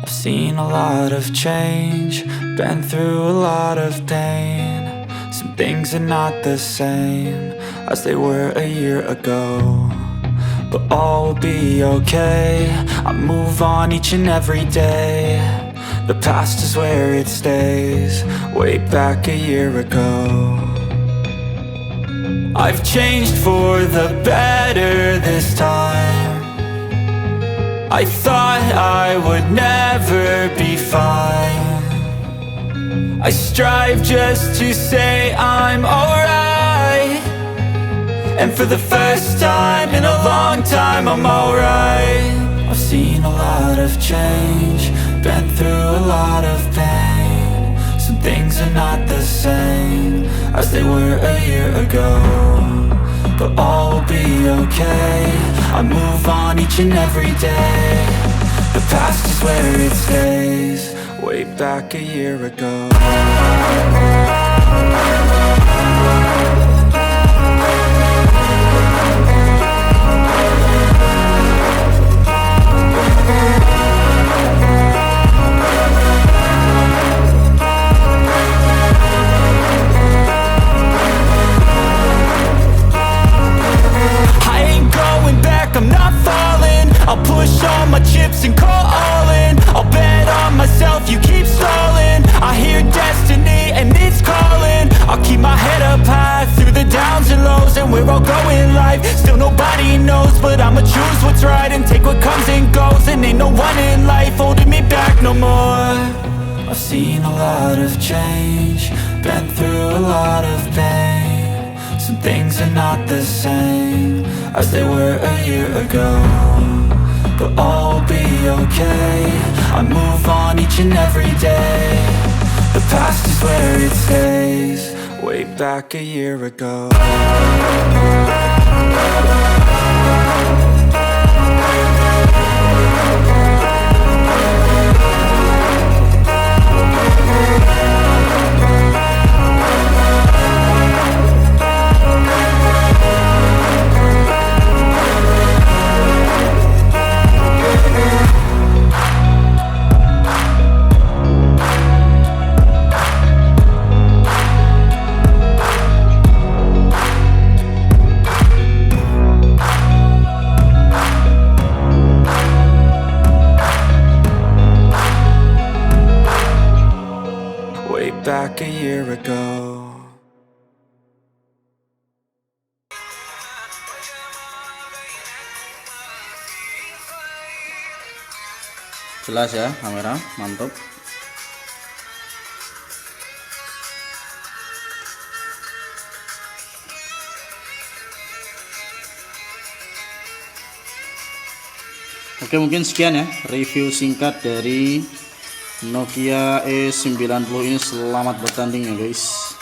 I've seen a lot of change, been through a lot of pain. Some things are not the same as they were a year ago, but all will be okay. I move on each and every day. The past is where it stays, way back a year ago. I've changed for the better this time. I thought I would never be fine. I strive just to say I'm alright, and for the first time in a long time I'm alright. I've seen a lot of change, been through a lot of pain. Some things are not the same as they were a year ago, but all will be okay. I move on each and every day. The past is where it stays, way back a year ago. I'm not falling, I'll push all my chips and call all in. I'll bet on myself, you keep stalling. I hear destiny and it's calling. I'll keep my head up high through the downs and lows, and we're all going live. Still nobody knows, but I'ma choose what's right and take what comes and goes. And ain't no one in life holding me back no more. I've seen a lot of change, been through a lot of pain. Some things are not the same as they were a year ago, but all will be okay. I move on each and every day. The past is where it stays, way back a year ago. Back a year ago. Jelas ya kamera, mantap. Oke, mungkin sekian ya review singkat dari Nokia E90 ini. Selamat bertanding ya guys.